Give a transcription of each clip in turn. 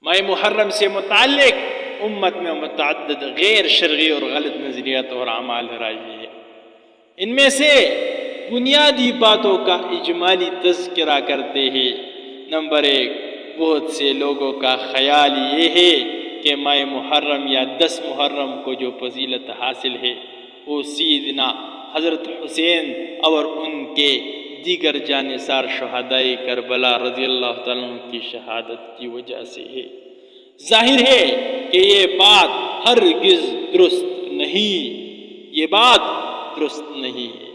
ماہ محرم سے متعلق امت میں متعدد غیر شرعی اور غلط نظریات اور اعمال رائجی ہے۔ ان میں سے بنیادی باتوں کا اجمالی تذکرہ کرتے ہیں۔ نمبر 1، بہت سے لوگوں کا خیال یہ ہے کہ ماہ محرم یا 10 محرم کو جو فضیلت حاصل ہے وہ سیدنا حضرت حسین اور ان کے دیگر جانثار شہدائے کربلا رضی اللہ تعالیٰ عنہ کی شہادت کی وجہ سے ہے۔ ظاہر ہے کہ یہ بات ہرگز درست نہیں ہے۔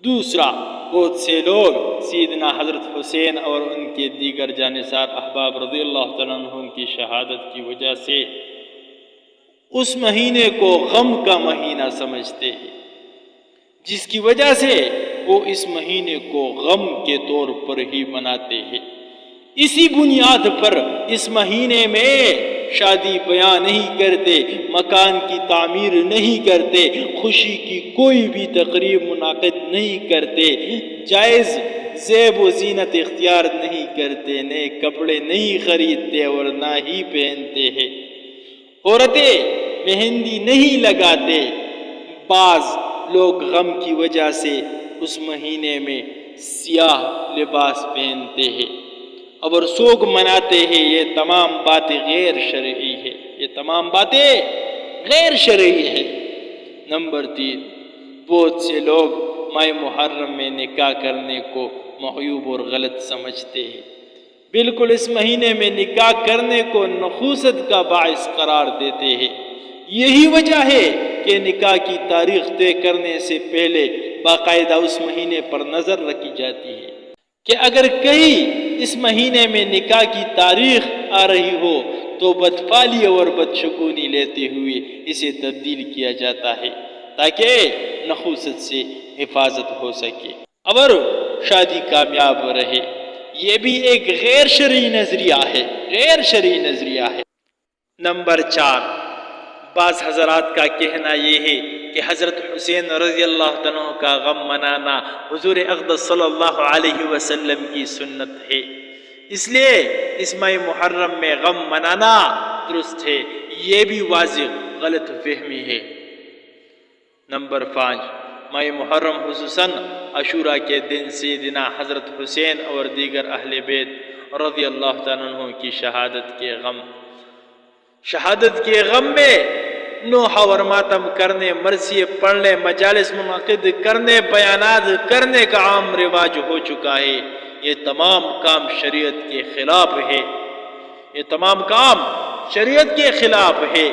دوسرا، بہت سے لوگ سیدنا حضرت حسین اور ان کے دیگر جانثار احباب رضی اللہ تعالیٰ عنہ کی شہادت کی وجہ سے اس مہینے کو غم کا مہینہ سمجھتے ہیں، جس کی وجہ سے وہ اس مہینے کو غم کے طور پر ہی مناتے ہیں۔ اسی بنیاد پر اس مہینے میں شادی بیاہ نہیں کرتے، مکان کی تعمیر نہیں کرتے، خوشی کی کوئی بھی تقریب منعقد نہیں کرتے، جائز زیب و زینت اختیار نہیں کرتے، نئے کپڑے نہیں خریدتے اور نہ ہی پہنتے ہیں۔ عورتیں مہندی نہیں لگاتے۔ بعض لوگ غم کی وجہ سے اس مہینے میں سیاہ لباس پہنتے ہیں اور سوگ مناتے ہیں۔ یہ تمام باتیں غیر شرعی ہے۔ نمبر 3، بہت سے لوگ ماہ محرم میں نکاح کرنے کو معیوب اور غلط سمجھتے ہیں۔ بالکل اس مہینے میں نکاح کرنے کو نحوست کا باعث قرار دیتے ہیں۔ یہی وجہ ہے کہ نکاح کی تاریخ طے کرنے سے پہلے باقاعدہ اس مہینے پر نظر رکھی جاتی ہے کہ اگر کہیں اس مہینے میں نکاح کی تاریخ آ رہی ہو تو بدفعلی اور بدشگونی لیتے ہوئے اسے تبدیل کیا جاتا ہے تاکہ نحوست سے حفاظت ہو سکے اور شادی کامیاب رہے۔ یہ بھی ایک غیر شرعی نظریہ ہے۔ نمبر 4، بعض حضرات کا کہنا یہ ہے کہ حضرت حسین رضی اللہ عنہ کا غم منانا حضور اقدس صلی اللہ علیہ وسلم کی سنت ہے، اس لیے اس ماہ محرم میں غم منانا درست ہے۔ یہ بھی واضح غلط فہمی ہے۔ نمبر 5، ماہ محرم خصوصاً عاشوراء کے دن سیدنا حضرت حسین اور دیگر اہل بیت رضی اللہ تعالیٰ عنہ کی شہادت کے غم میں نوحہ اور ماتم کرنے، مرثیے پڑھنے، مجالس منعقد کرنے، بیانات کرنے کا عام رواج ہو چکا ہے۔ یہ تمام کام شریعت کے خلاف ہے۔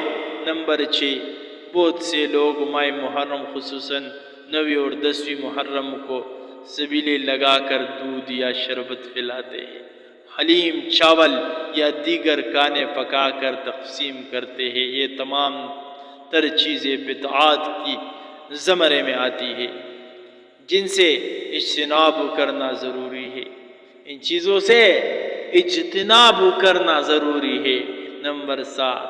نمبر 6، بہت سے لوگ ماہ محرم خصوصاً 9 اور 10 محرم کو سبیلے لگا کر دودھ یا شربت پلاتے ہیں، حلیم، چاول یا دیگر کھانے پکا کر تقسیم کرتے ہیں۔ یہ تمام تر چیزیں بدعات کی زمرے میں آتی ہے جن سے اجتناب کرنا ضروری ہے۔ ان چیزوں سے اجتناب کرنا ضروری ہے۔ نمبر 7،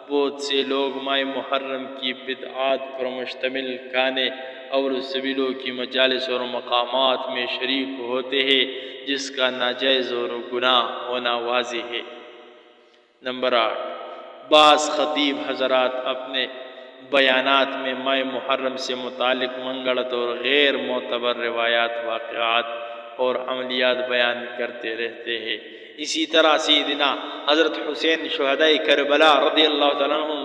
بہت سے لوگ ماہ محرم کی بدعات پر مشتمل کھانے اور سبیلوں کی مجالس اور مقامات میں شریک ہوتے ہیں جس کا ناجائز اور گناہ ہونا واضح ہے۔ نمبر 8، بعض خطیب حضرات اپنے بیانات میں ماہ محرم سے متعلق منگڑت اور غیر معتبر روایات، واقعات اور عملیات بیان کرتے رہتے ہیں۔ اسی طرح سیدنا حضرت حسین شہدائے کربلا رضی اللہ تعالیٰ عنہ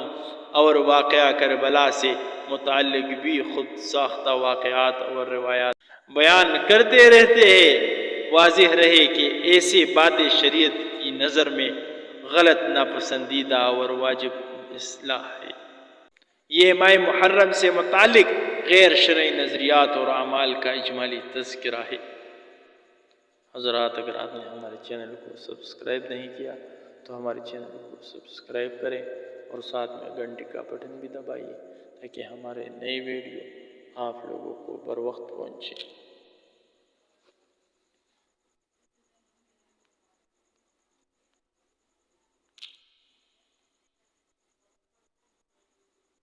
اور واقعہ کربلا سے متعلق بھی خود ساختہ واقعات اور روایات بیان کرتے رہتے ہیں۔ واضح رہے کہ ایسی باتیں شریعت کی نظر میں غلط، ناپسندیدہ اور واجب اصلاح ہے۔ یہ ماہ محرم سے متعلق غیر شرعی نظریات اور اعمال کا اجمالی تذکرہ ہے۔ حضرات، اگر آپ نے ہمارے چینل کو سبسکرائب نہیں کیا تو ہمارے چینل کو سبسکرائب کریں اور ساتھ میں گھنٹی کا بٹن بھی دبائیے تاکہ ہمارے نئی ویڈیو آپ لوگوں کو بر وقت پہنچے۔